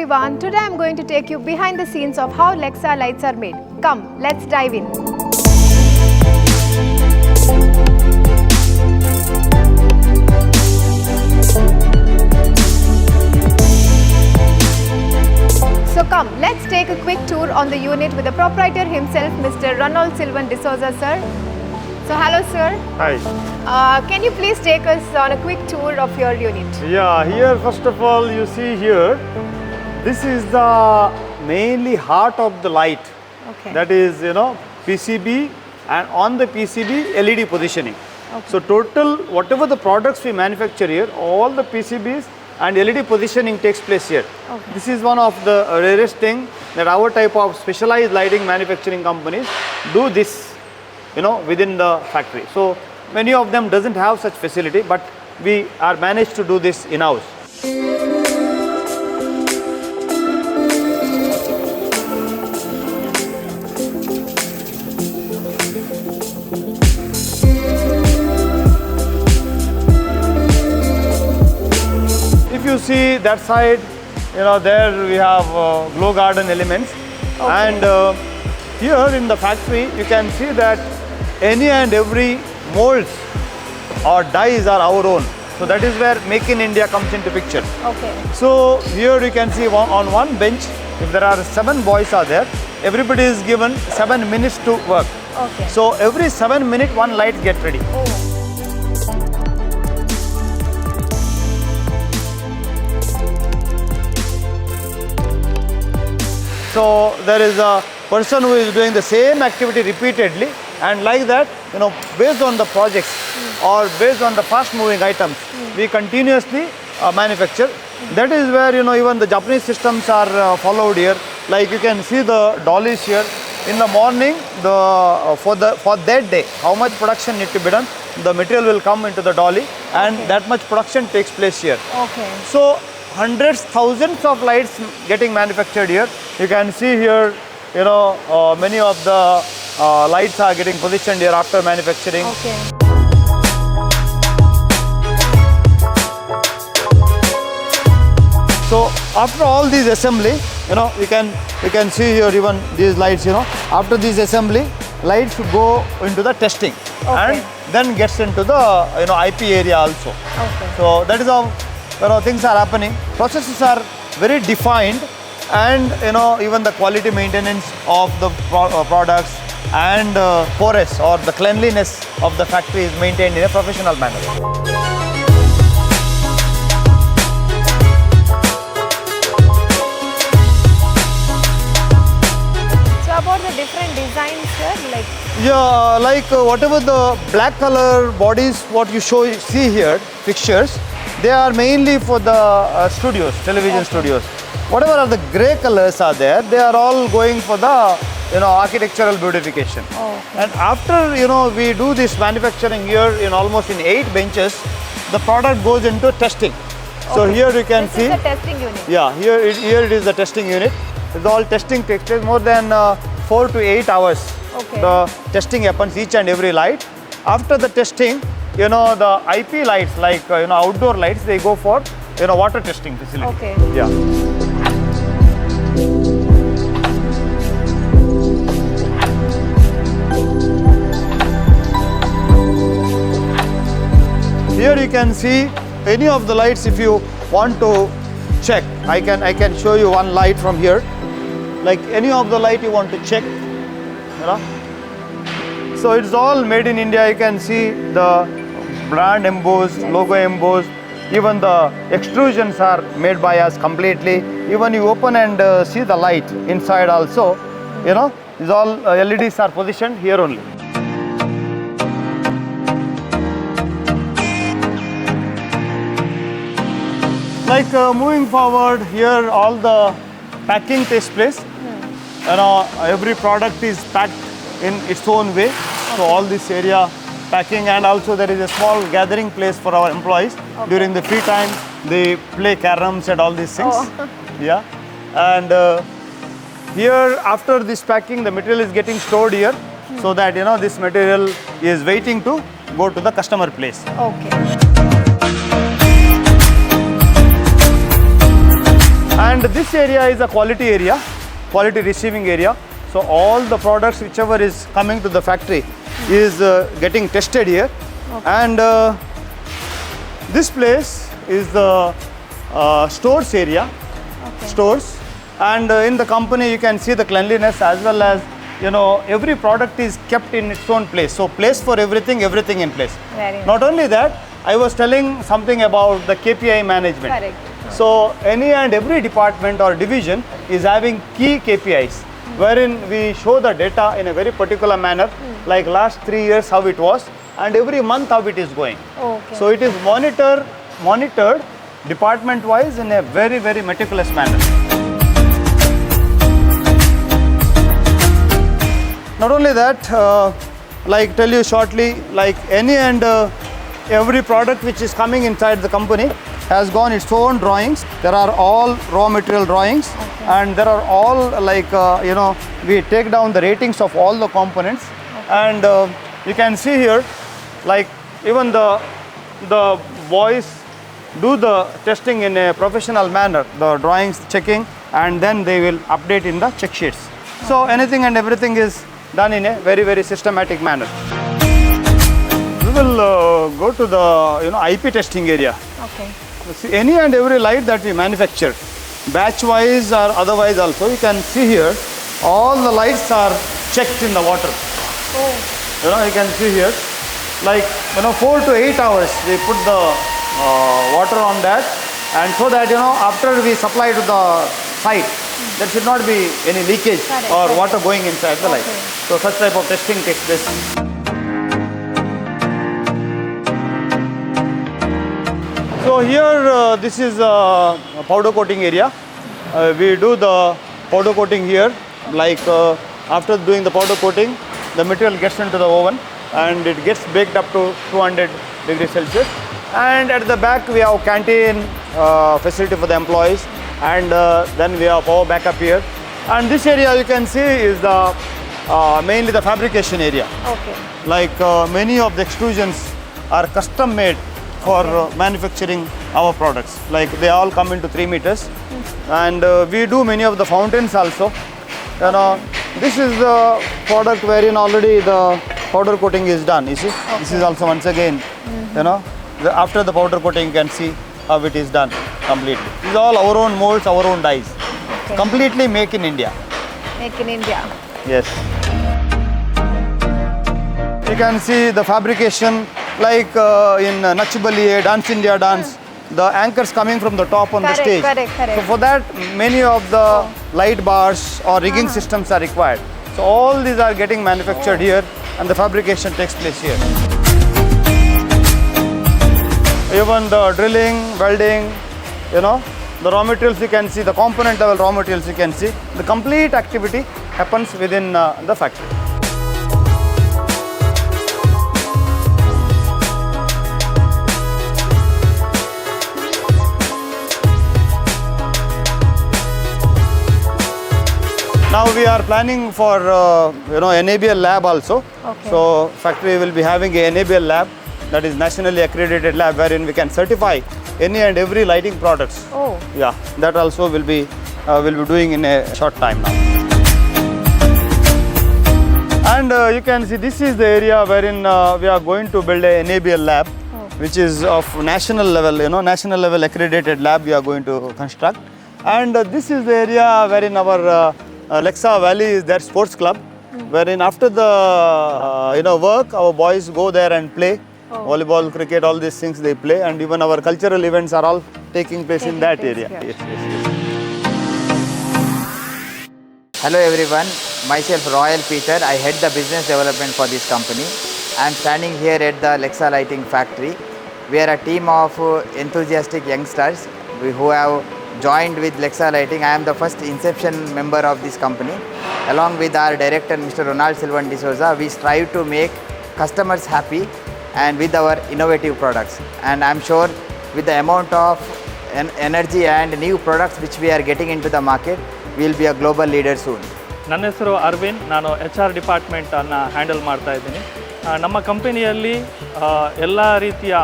everyone, today I am going to take you behind the scenes of how Leksa lights are made. Come, let's dive in. So come, let's take a quick tour on the unit with the proprietor himself, Mr. Ronald Silvan D'Souza, sir. So hello sir. Hi. Can you please take us on a quick tour of your unit? Yeah, here first of all you see here, this is the mainly heart of the light. Okay. That is, PCB, and on the PCB LED positioning. Okay. So total whatever the products we manufacture here, all the PCBs and LED positioning takes place here. Okay. This is one of the rarest thing that our type of specialized lighting manufacturing companies do this, within the factory. So many of them doesn't have such facility, but we are managed to do this in-house. If you see that side, there we have glow garden elements. Okay. And here in the factory you can see that any and every molds or dies are our own. So that is where Make in India comes into picture. Okay. So here you can see on one bench, if there are 7 boys are there, everybody is given 7 minutes to work. Okay. So every 7 minutes one light get ready. Oh. So there is a person who is doing the same activity repeatedly, and like that, based on the projects or based on the fast moving items, we continuously manufacture. That is where, even the Japanese systems are followed here. Like you can see the dollies here. In the morning, for that day, how much production need to be done, the material will come into the dolly, and that much production takes place here. Okay. So hundreds, thousands of lights getting manufactured here. You can see here, many of the lights are getting positioned here after manufacturing. Okay. So after all these assembly, you can see here even these lights. After this assembly, lights go into the testing, Okay. and then gets into the IP area also. Okay. So that is how things are happening. Processes are very defined, and even the quality maintenance of the products and porous or the cleanliness of the factory is maintained in a professional manner. So about the different designs, sir, Yeah, whatever the black color bodies, what you see here, fixtures, they are mainly for the studios, television studios. Whatever are the grey colors are there, they are all going for the architectural beautification. Okay. And after we do this manufacturing here in almost in 8 benches, the product goes into testing. So Okay. here you can this see. is the testing unit. Yeah, here it is the testing unit. It's all testing takes place more than 4 to 8 hours. Okay. The testing happens each and every light. After the testing, the IP lights like outdoor lights, they go for water testing facility. Okay. Yeah. Here you can see any of the lights. If you want to check, I can show you one light from here. Like any of the light you want to check, So it's all made in India. You can see the brand embossed, logo embossed. Even the extrusions are made by us completely. Even you open and see the light inside also, it's all LEDs are positioned here only. Moving forward, here all the packing takes place. Every product is packed in its own way. So all this area packing, and also there is a small gathering place for our employees. Okay. During the free time, they play caroms and all these things. Oh. Yeah. And here after this packing, the material is getting stored here, so that this material is waiting to go to the customer place. Okay. And this area is a quality area, quality receiving area. So all the products whichever is coming to the factory is getting tested here. And this place is the stores area, stores. And in the company you can see the cleanliness as well as, you know, every product is kept in its own place. So place for everything, everything in place. Very nice. Not only that, I was telling something about the KPI management. Correct. So any and every department or division is having key KPIs wherein we show the data in a very particular manner, like last 3 years how it was and every month how it is going. Okay. So it is monitored department wise in a very, very meticulous manner. Not only that, like tell you shortly, like any and every product which is coming inside the company has gone its own drawings. There are all raw material drawings, and there are all like, you know, we take down the ratings of all the components. And you can see here, like even the boys do the testing in a professional manner, the drawings checking, and then they will update in the check sheets. So anything and everything is done in a very, very systematic manner. We will go to the, you know, IP testing area. Okay. See, any and every light that we manufacture, batch wise or otherwise also, you can see here, all the lights are checked in the water. Oh. You know, you can see here, like, you know, 4 to 8 hours we put the water on that, and so that, you know, after we supply to the site, there should not be any leakage or water going inside the light. So such type of testing takes place. So here this is a powder coating area. We do the powder coating here. Like after doing the powder coating, the material gets into the oven and it gets baked up to 200 degrees Celsius. And at the back we have canteen facility for the employees, and then we have power backup here. And this area you can see is the mainly the fabrication area. Okay. Like many of the extrusions are custom made for manufacturing our products. Like they all come into 3 meters. And we do many of the fountains also. You know, this is the product wherein already the powder coating is done. You see, this is also once again, you know, after the powder coating you can see how it is done completely. These are all our own molds, our own dyes. Okay. Completely make in India. Make in India. Yes. You can see the fabrication like in Nach Baliye, Dance India Dance, the anchors coming from the top on the stage. Correct. So for that, many of the light bars or rigging systems are required. So all these are getting manufactured here, and the fabrication takes place here. Even the drilling, welding, you know, the raw materials you can see, the component level raw materials you can see. The complete activity happens within the factory. Now we are planning for you know, NABL Lab also. Okay. So factory will be having a NABL Lab, that is nationally accredited lab, wherein we can certify any and every lighting products. Oh. Yeah, that also will be doing in a short time now. And you can see this is the area wherein we are going to build a NABL Lab, which is of national level, you know, national level accredited lab we are going to construct. And this is the area wherein our Leksa Valley is their sports club, wherein after the you know, work, our boys go there and play. Volleyball, cricket, all these things they play, and even our cultural events are all taking place in that area. Yes. Hello everyone, myself Royal Peter. I head the business development for this company. I am standing here at the Leksa Lighting factory. We are a team of enthusiastic youngsters who have joined with Leksa Lighting. I am the first inception member of this company. Along with our director, Mr. Ronald Silvan D'Souza, we strive to make customers happy and with our innovative products. And I am sure with the amount of energy and new products which we are getting into the market, we will be a global leader soon. ನನ್ನ ಹೆಸರು ಅರವಿಂದ್, ನಾನು HR ಡಿಪಾರ್ಟ್ಮೆಂಟನ್ನು handle ಮಾಡ್ತಾ ಇದ್ದೀನಿ. ನಮ್ಮ ಕಂಪನಿಯಲ್ಲಿ ಎಲ್ಲ ರೀತಿಯ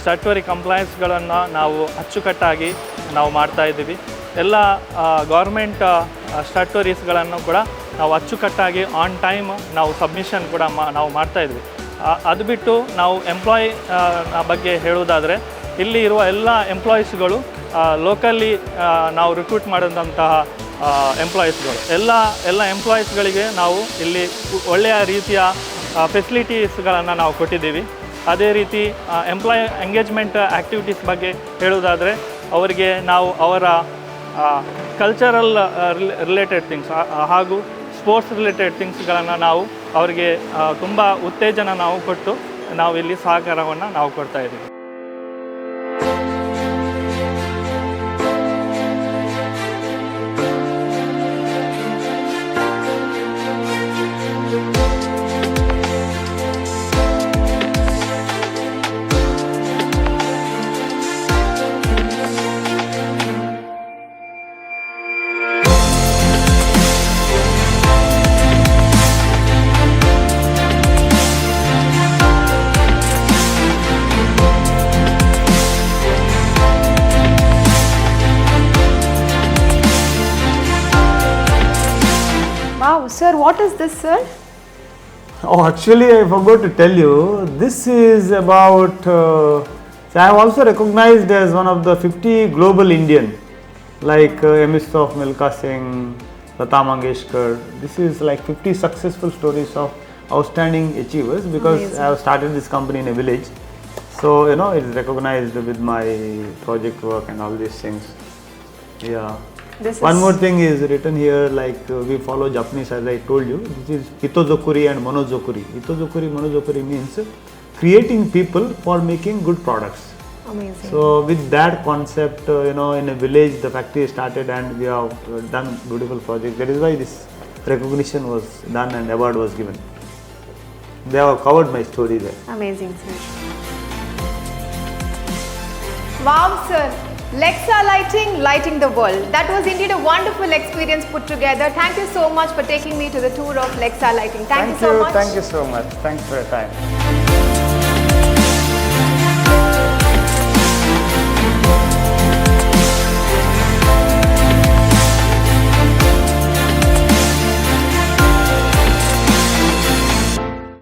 statutory ಕಂಪ್ಲೈನ್ಸ್ಗಳನ್ನು ನಾವು ಅಚ್ಚುಕಟ್ಟಾಗಿ ನಾವು ಮಾಡ್ತಾ ಇದ್ದೀವಿ. ಎಲ್ಲ ಗೌರ್ಮೆಂಟ್ ಸ್ಟ್ಯಾಟ್ಯುಟರೀಸ್ಗಳನ್ನು ಕೂಡ ನಾವು ಅಚ್ಚುಕಟ್ಟಾಗಿ ಆನ್ ಟೈಮ್ ನಾವು ಸಬ್ಮಿಷನ್ ಕೂಡ ನಾವು ಮಾಡ್ತಾಯಿದ್ವಿ. ಅದು ಬಿಟ್ಟು ನಾವು ಎಂಪ್ಲಾಯ್ ಬಗ್ಗೆ ಹೇಳುವುದಾದರೆ ಇಲ್ಲಿ ಇರುವ ಎಲ್ಲ ಎಂಪ್ಲಾಯೀಸ್ಗಳು ಲೋಕಲ್ಲಿ ನಾವು ರಿಕ್ರೂಟ್ ಮಾಡಿದಂತಹ ಎಂಪ್ಲಾಯೀಸ್ಗಳು ಎಲ್ಲ ಎಂಪ್ಲಾಯೀಸ್ಗಳಿಗೆ ನಾವು ಇಲ್ಲಿ ಒಳ್ಳೆಯ ರೀತಿಯ ಫೆಸಿಲಿಟೀಸ್ಗಳನ್ನು ನಾವು ಕೊಟ್ಟಿದ್ದೀವಿ. ಅದೇ ರೀತಿ ಎಂಪ್ಲಾಯ್ ಎಂಗೇಜ್ಮೆಂಟ್ ಆ್ಯಕ್ಟಿವಿಟೀಸ್ ಬಗ್ಗೆ ಹೇಳುವುದಾದರೆ ಅವರಿಗೆ ನಾವು ಅವರ ಕಲ್ಚರಲ್ ರಿಲೇಟೆಡ್ ಥಿಂಗ್ಸ್ ಹಾಗೂ ಸ್ಪೋರ್ಟ್ಸ್ ರಿಲೇಟೆಡ್ ಥಿಂಗ್ಸ್ಗಳನ್ನು ನಾವು ಅವರಿಗೆ ತುಂಬ ಉತ್ತೇಜನ ನಾವು ಕೊಟ್ಟು ನಾವು ಇಲ್ಲಿ ಸಹಕಾರವನ್ನು ನಾವು ಕೊಡ್ತಾ ಇದ್ದೀವಿ. Wow, sir, what is this, sir? Oh, actually, I forgot to tell you. This is about. So I am also recognized as one of the 50 global Indian, like MS of Milka Singh, Lata Mangeshkar. This is like 50 successful stories of outstanding achievers because Amazing. I have started this company in a village. So you know, it is recognized with my project work and all these things. Yeah. One more thing is written here, like we follow Japanese, as I told you. This is Hitozokuri and Monozokuri. Hitozokuri, Monozokuri means creating people for making good products. Amazing. So with that concept, you know, in a village the factory started and we have done beautiful projects. That is why this recognition was done and award was given. They have covered my story there. Amazing, sir. Wow, sir. Leksa Lighting, lighting the world. That was indeed a wonderful experience put together. Thank you so much for taking me to the tour of Leksa Lighting. Thank you so much. Thank you so much. Thanks for your time.